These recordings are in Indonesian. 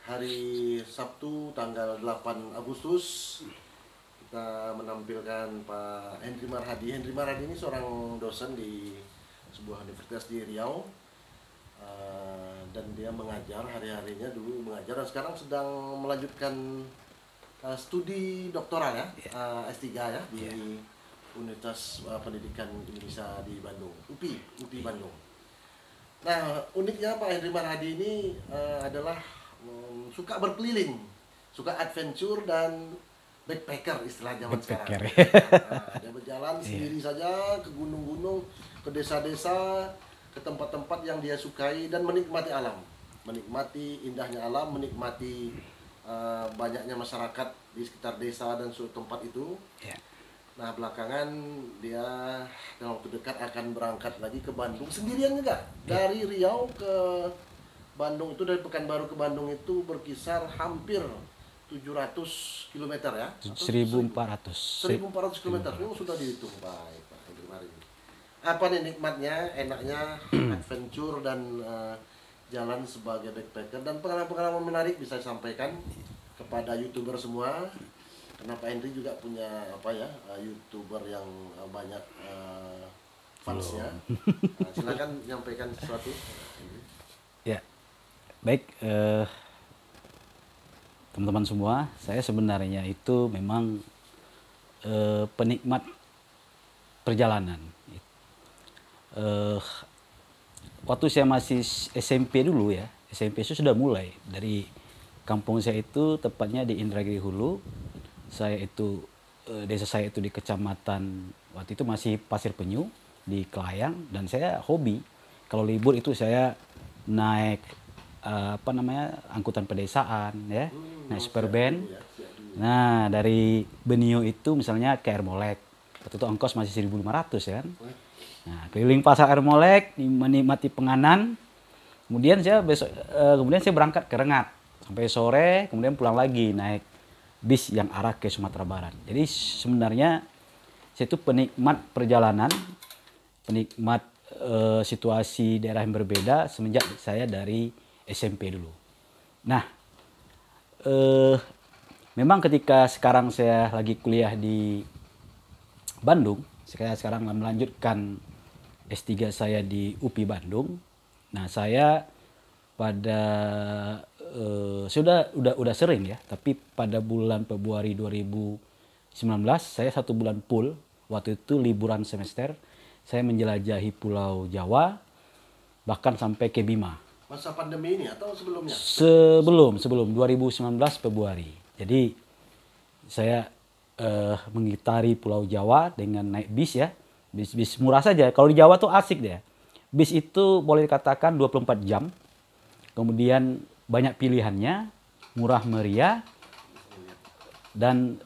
hari Sabtu tanggal 8 Agustus kita menampilkan Pak Henry Marhadi. Henry Marhadi ini seorang dosen di sebuah universitas di Riau. Dan dia mengajar hari-harinya, dulu mengajar dan sekarang sedang melanjutkan studi doktoral ya, S3 ya di Universitas Pendidikan Indonesia di Bandung, UPI Bandung. Nah, uniknya Pak Henry Marhadi ini adalah suka berkeliling, suka adventure dan backpacker istilah zaman sekarang. Dia berjalan sendiri saja ke gunung-gunung, ke desa-desa, ke tempat-tempat yang dia sukai dan menikmati alam, menikmati indahnya alam, menikmati banyaknya masyarakat di sekitar desa dan suatu tempat itu. Nah, belakangan dia dalam waktu dekat akan berangkat lagi ke Bandung sendirian juga. Dari Riau ke Bandung itu, dari Pekanbaru ke Bandung itu berkisar hampir 700 km ya. 1400 km. Itu sudah dihitung baik Pak Henry Marhadi. Apa nih nikmatnya, enaknya adventure dan jalan sebagai backpacker, dan pengalaman-pengalaman menarik bisa disampaikan kepada YouTuber semua. Karena Pak Henry juga punya YouTuber yang banyak fansnya. Nah, silakan menyampaikan sesuatu. Ya, baik teman-teman semua, saya sebenarnya itu memang penikmat perjalanan. Waktu saya masih SMP dulu ya, SMP itu sudah mulai dari kampung saya itu tepatnya di Indragiri Hulu. Saya itu desa saya itu di kecamatan, waktu itu masih Pasir Penyu di Kelayang, dan saya hobi kalau libur itu saya naik angkutan pedesaan ya, naik superben. Nah, dari Benio itu misalnya ke Ermolek, waktu itu ongkos masih 1.500 ya kan. Nah, keliling pasar Ermolek, menikmati penganan, kemudian saya berangkat ke Rengat sampai sore, kemudian pulang lagi naik bis yang arah ke Sumatera Barat. Jadi sebenarnya saya itu penikmat perjalanan, penikmat situasi daerah yang berbeda semenjak saya dari SMP dulu. Nah, memang ketika sekarang saya lagi kuliah di Bandung, saya sekarang melanjutkan S3 saya di UPI Bandung. Nah, saya pada sudah sering ya, tapi pada bulan Februari 2019 saya 1 bulan full, waktu itu liburan semester, saya menjelajahi Pulau Jawa bahkan sampai ke Bima. Masa pandemi ini atau sebelumnya? Sebelum 2019 Februari. Jadi saya mengitari Pulau Jawa dengan naik bis ya, bis murah saja. Kalau di Jawa tuh asik deh. Bis itu boleh dikatakan 24 jam. Kemudian banyak pilihannya, murah meriah, dan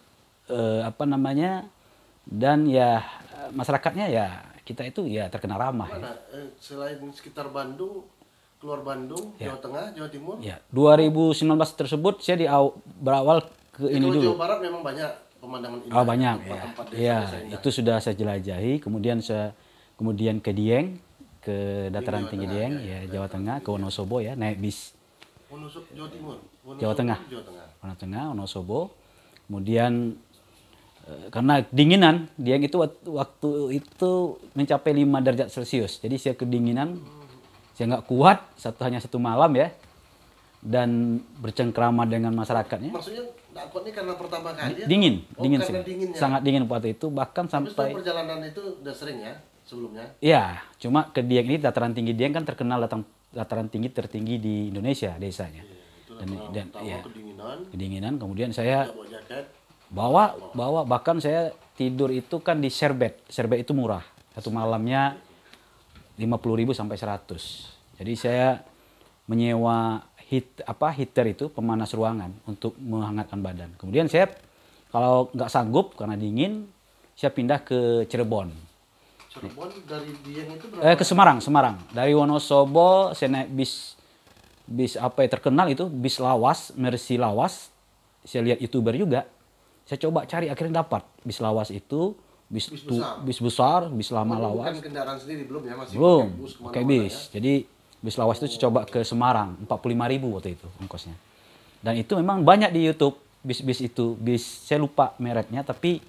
dan ya masyarakatnya ya kita itu ya terkenal ramah. Mana? Selain sekitar Bandung, keluar Bandung, Ya. Jawa Tengah, Jawa Timur? Ya, 2019 tersebut saya berawal ke ini dulu. Jawa Barat memang banyak pemandangan indah. Oh, banyak ya. Tempat-tempat Ya, desa-desa indah. itu sudah saya jelajahi. Kemudian ke Dieng, ke dataran tinggi Dieng, ya Jawa Tengah, ke Wonosobo ya, naik bis. Wonosobo, Jawa Timur. Jawa Tengah. Jawa Tengah. Jawa Tengah, Wonosobo. Kemudian karena dinginan, Dieng itu waktu itu mencapai 5 derajat Celcius. Jadi saya kedinginan, saya nggak kuat, hanya satu malam ya. Dan bercengkrama dengan masyarakatnya. Maksudnya nggak kuat ini karena pertama kali? Dingin karena sih. dinginnya. Sangat dingin waktu itu, bahkan Tapi sampai perjalanan itu udah sering ya sebelumnya? ya, cuma ke Dieng ini, dataran tinggi Dieng kan terkenal dataran tinggi tertinggi di Indonesia desanya. Dan ya, kedinginan, kemudian saya bawa jaket, bawa bahkan saya tidur itu kan di serbet itu murah, satu malamnya 50.000 sampai 100. Jadi saya menyewa heater itu, pemanas ruangan untuk menghangatkan badan. Kemudian saya kalau nggak sanggup karena dingin, saya pindah ke Cirebon. Cirebon dari Dieng itu berapa? Ke Semarang. Dari Wonosobo saya naik bis terkenal itu, bis Lawas, Mercy Lawas. Saya lihat YouTuber juga. Saya coba cari, akhirnya dapat bis Lawas itu, bis besar, bis lama Lawas. Bukan kendaraan sendiri belum ya, masih Belum, pakai bis. ya? Jadi bis Lawas itu saya coba ke Semarang, 45.000 waktu itu ongkosnya. Dan itu memang banyak di YouTube bis-bis itu. Bis saya lupa mereknya, tapi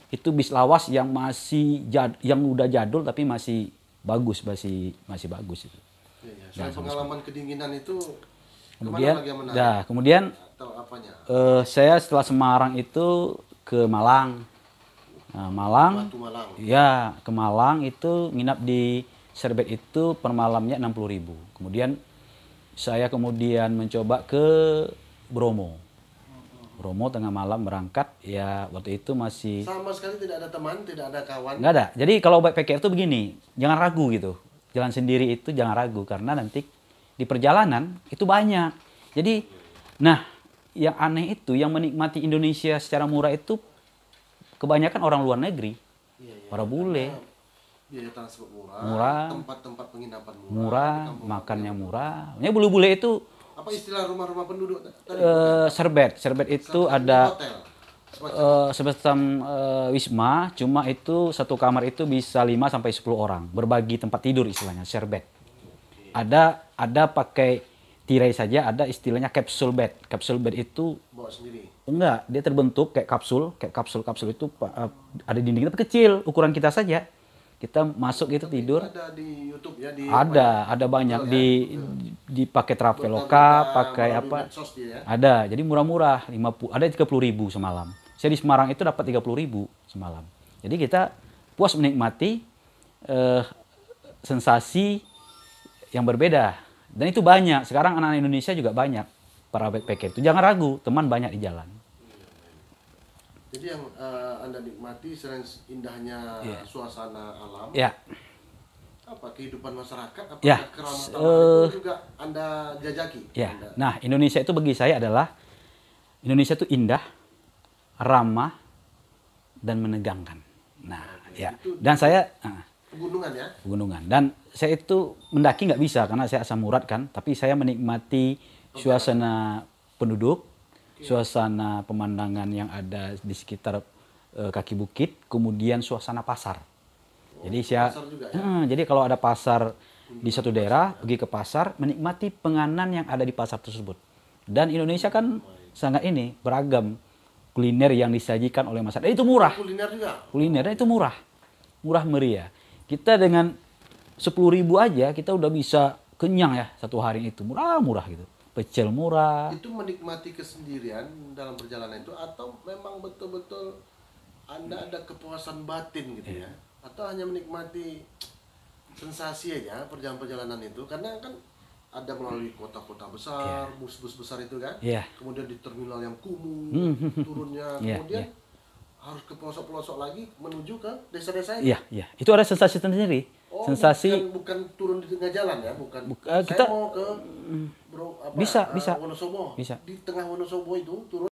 itu bis lawas yang masih yang udah jadul tapi masih bagus, masih bagus itu. Iya, iya. Selain pengalaman kedinginan itu, Kemudian, kemana lagi yang menarik? kemudian Atau apanya? saya setelah Semarang itu ke Malang. Nah, Malang, Batu Malang. ya ke Malang itu nginap di Serbet itu per malamnya 60.000. Kemudian saya mencoba ke Bromo. Bromo tengah malam berangkat, ya waktu itu masih Sama sekali tidak ada teman, tidak ada kawan. nggak ada. Jadi kalau backpacker itu begini, jangan ragu gitu. Jalan sendiri itu jangan ragu karena nanti di perjalanan itu banyak. Jadi, nah yang aneh itu yang menikmati Indonesia secara murah itu kebanyakan orang luar negeri, Iya, iya. para bule. Biaya transport murah, Murah. tempat-tempat penginapan murah, Murah, di kampung makannya Papua. murah. Ini bule-bule itu Apa istilah rumah-rumah penduduk tadi? serbet. Serbet itu ada hotel. Semacam semacam wisma, cuma itu satu kamar itu bisa 5 sampai 10 orang, berbagi tempat tidur istilahnya, serbet. Ada pakai tirai saja, ada istilahnya capsule bed. Capsule bed itu bawa sendiri. enggak, dia terbentuk kayak kapsul itu ada dinding tapi kecil, ukuran kita saja. Kita masuk gitu tidur. Ada di YouTube ya, Ada banyak dipakai Traveloka, pakai apa? Medsos dia ya. Ada, jadi murah-murah, 50, ada 30.000 semalam. Saya di Semarang itu dapat 30.000 semalam. Jadi kita puas menikmati sensasi yang berbeda. Dan itu banyak. Sekarang anak-anak Indonesia juga banyak para backpacker itu. Jangan ragu, teman banyak di jalan. Jadi yang Anda nikmati selain indahnya suasana alam, Ya, apa kehidupan masyarakat, apakah Ya, keramatan itu juga Anda jajaki? ya. Anda- Nah, Indonesia itu bagi saya adalah Indonesia itu indah, ramah, dan menegangkan. Nah, ya. Dan saya Pegunungan ya? pegunungan. Dan saya itu mendaki nggak bisa karena saya asam urat kan, tapi saya menikmati suasana penduduk, suasana pemandangan yang ada di sekitar kaki bukit, kemudian suasana pasar. Jadi saya, pasar juga ya? jadi kalau ada pasar di satu daerah, pergi ke pasar, menikmati penganan yang ada di pasar tersebut. Dan Indonesia kan sangat beragam kuliner yang disajikan oleh masyarakat. Dan itu murah. Kuliner juga? Kulinernya itu murah meriah. Kita dengan 10.000 aja kita udah bisa kenyang ya satu hari itu, murah gitu. Pecel murah. Itu menikmati kesendirian dalam perjalanan itu atau memang betul-betul Anda ada kepuasan batin gitu ya? Atau hanya menikmati sensasi aja perjalanan itu? Karena kan ada melalui kota-kota besar, bus-bus besar itu kan? Iya. Kemudian di terminal yang kumuh, turunnya, Iya, kemudian iya. harus ke pelosok-pelosok lagi menuju ke desa-desa itu. Iya. Itu ada sensasi sendiri. Oh, Sensasi bukan turun di tengah jalan ya, bukan. kita Saya mau ke bisa. Wonosobo. Bisa. Di tengah Wonosobo itu turun